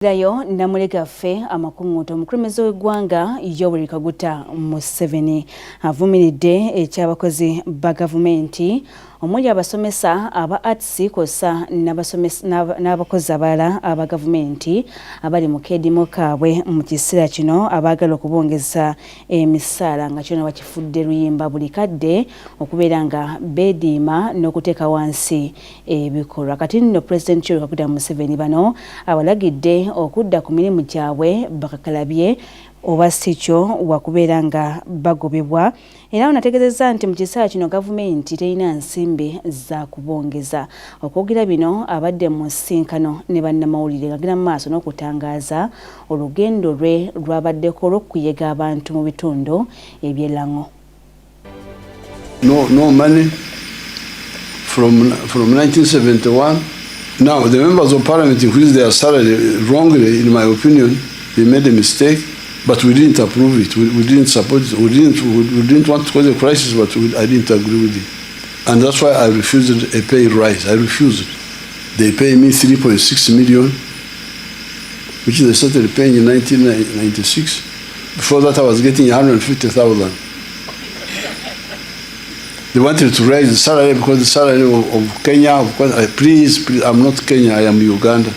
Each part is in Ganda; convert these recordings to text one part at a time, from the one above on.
Layo namulega ffe amakunguto omukulembeze w'eggwanga Yoweri Kaguta Museveni avumiridde ekyabakozi ba gavumenti omuli abasomesa aba ATC kosa n'abakozi abalala aba gavumenti abali mu keedimo kaabwe mu kiseera kino abaagala okubongeza emisaala nga kyona bakifudde luyimba buli kadde okubeera nga beediima n'okuteeka wansi ebikolwa. Kati nno Pulezidenti Yoweri Kaguta Museveni bano abalagidde okudda ku mirimu gyabwe bakakalabye oba si kyo wakubeera nga bagobebwa, era nategeezezza nti mu kiseera kino gavumenti terina nsimbi za kubongeza. Okwogera bino abadde mu nsisinkano ne bannamawulire ng'agenda mu maaso n'okutangaaza olugendo lwe lwabaddeko olw'okuyega abantu mu bitundu eby'Elang'o. No money from 1971. Now, the members of parliament increased their salary wrongly, in my opinion. They made a mistake, but we didn't approve it. We didn't support it. We didn't want to cause a crisis, but I didn't agree with it. And that's why I refused a pay rise. I refused. They pay me 3.6 million, which they started paying in 1996. Before that, I was getting 150,000. They wanted to raise the salary because the salary of Kenya, of course, please, I'm not Kenya, I am Uganda.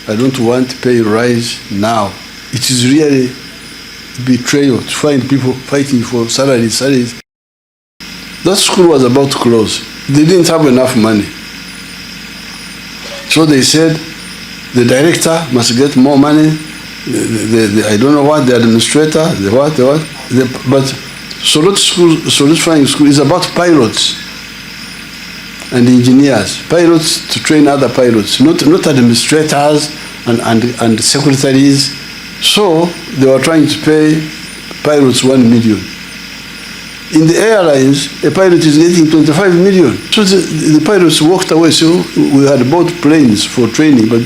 I don't want pay rise now. It is really betrayal to find people fighting for salaries. That school was about to close. They didn't have enough money. So they said the director must get more money. I don't know what, the administrator, but Solid School is about pilots and engineers. Pilots to train other pilots, not administrators and secretaries. So they were trying to pay pilots 1 million. In the airlines, a pilot is getting 25 million. So the pilots walked away. So we had bought planes for training, but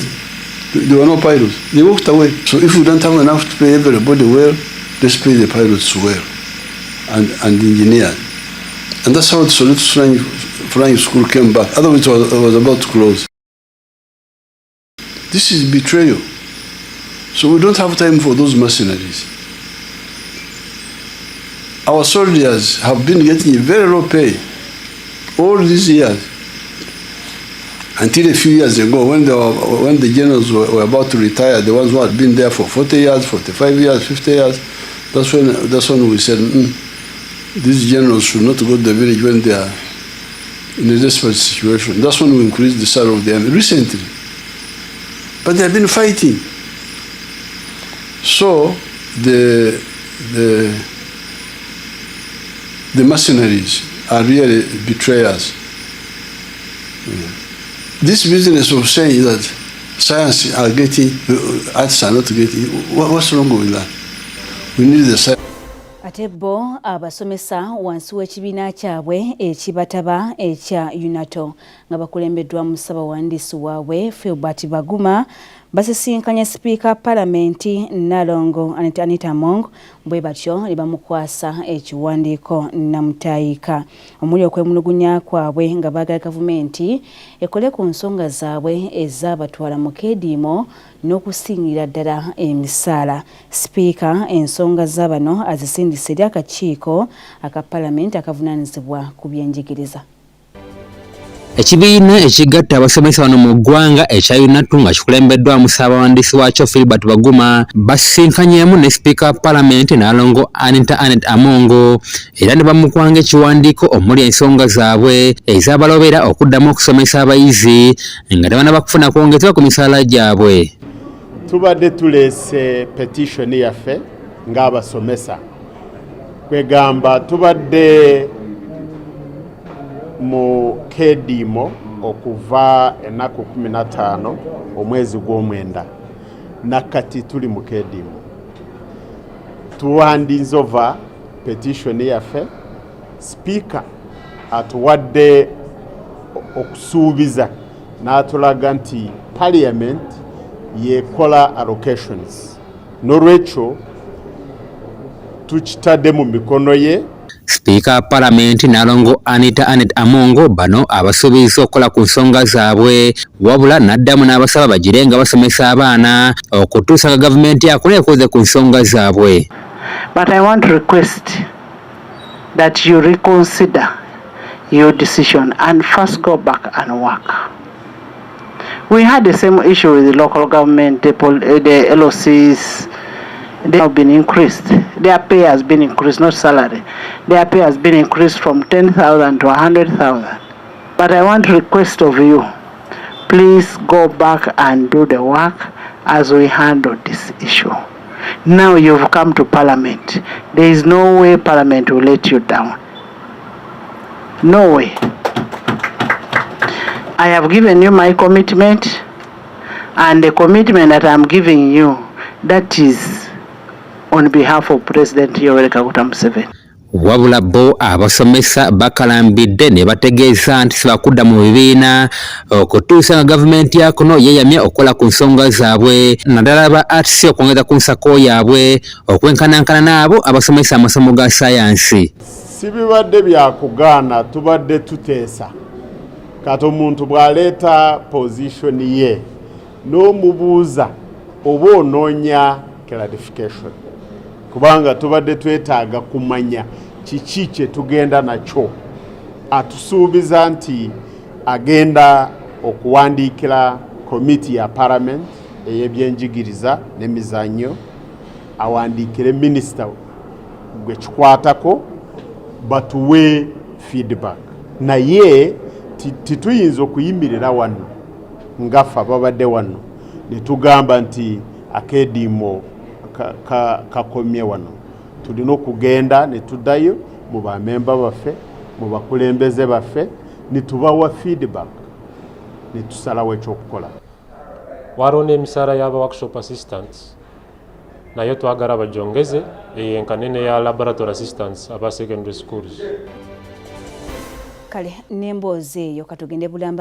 there were no pilots. They walked away. So if we don't have enough to pay everybody well, let's pay the pilots well. And engineers. And that's how the Solid Flying School came back. Otherwise, it was about to close. This is betrayal. So we don't have time for those mercenaries. Our soldiers have been getting very low pay all these years. Until a few years ago, when the generals were about to retire, the ones who had been there for 40 years, 45 years, 50 years, that's when we said, these generals should not go to the village when they are in a desperate situation. That's when we increased the salary of the army recently. But they have been fighting. So the mercenaries are really betrayers. This business of saying that science are getting, arts are not getting, what's wrong with that? We need the science. Ate bo abasomesa wansi w'ekibiina kyabwe ekibataba ekya UNATO nga bakulembeddwa mu ssaabawandiisi waabwe Philbert Baguma basisinkanye sipiika palamenti Nalongo Anita Among bwe batyo ne bamukwasa ekiwandiiko namutayika omuli okwemulugunya kwabwe nga baagala gavumenti ekole ku nsonga zaabwe ezaabatwala mu keediimo n'okusingira ddala emisaala. Sipiika ensonga z'abano azisindise eri akakiiko aka palamenti akavunaanyizibwa ku byenjigiriza. Ekibiina ekigatta abasomesa wano mu ggwanga ekya UNATO nga kikulembeddwamu ssaabawandiisi waakyo Philbert Baguma basisinkanyeemu ne sipiika palamenti Nalongo Anita Among era ne bamukwanga ekiwandiiko omuli ensonga zaabwe ezaabalobera okuddamu okusomesa abayizi nga tebana bakufuna kwongezebwa ku misaala gyabwe. Tubadde tuleese petition yaffe ng'abasomesa kwegamba tubadde mu keediimo okuva ennaku 15 omwezi gw'omwenda nakati tuli mu keediimo tuwandize ova petition yaffe sipiika atuwadde okusuubiza n'atulaga nti parliament yekola allocations n'olwekyo tukitadde mu mikono ye. Speaker Parliament Nalongo Anita Anet Amongo bano abasuubiza okukola ku nsonga zaabwe wabula n'addamu n'abasaba bagirenga basomesa abaana okutuusa nga gavumenti akola ekoze ku nsonga zaabwe. But I want to request that you reconsider your decision and first go back and work. We had the same issue with the local government, the LOCs. They have been increased. Their pay has been increased, not salary. Their pay has been increased from 10,000 to 100,000. But I want to request of you, please go back and do the work as we handle this issue. Now you've come to Parliament. There is no way Parliament will let you down. No way. I have given you my commitment, and the commitment that I'm giving you, that is on behalf of President Yoweri Kaguta Museveni. Wabula bo abasomesa bakalambidde ne bategeeza nti sibakudda mu bibiina okutuusa nga gavumenti yakono yeeyamya okukola ku nsonga zaabwe naddala ba arts okwongeza ku nsako yaabwe okwenkanankana n'abo abasomesa amasomo ga sayansi. Si bibadde byakugaana, tubadde tuteesa kati omuntu bw'aleeta position ye n'omubuuza oba onoonya clarification, kubanga tubadde twetaaga kumanya kiki kye tugenda nakyo. Atusuubiza nti agenda okuwandiikira komiti ya Parliament ey'ebyenjigiriza n'emizannyo, awandiikire minisita gwe kikwatako batuwe feedback. Naye tituyinza okuyimirira wano ngaffe babadde wano ne tugamba nti akeediimo kakomye wano. Tulina okugenda ne tuddayo mu bamemba baffe, mu bakulembeze baffe, ne tubawa feedback ne tusalawo ekyokukola. Waliwo n'emisaala y'aba workshop assistants nayo twagala bajongeze enkanene ya laboratory assistants aba secondary schools. Kale n'emboozi eyo katugende Bulamba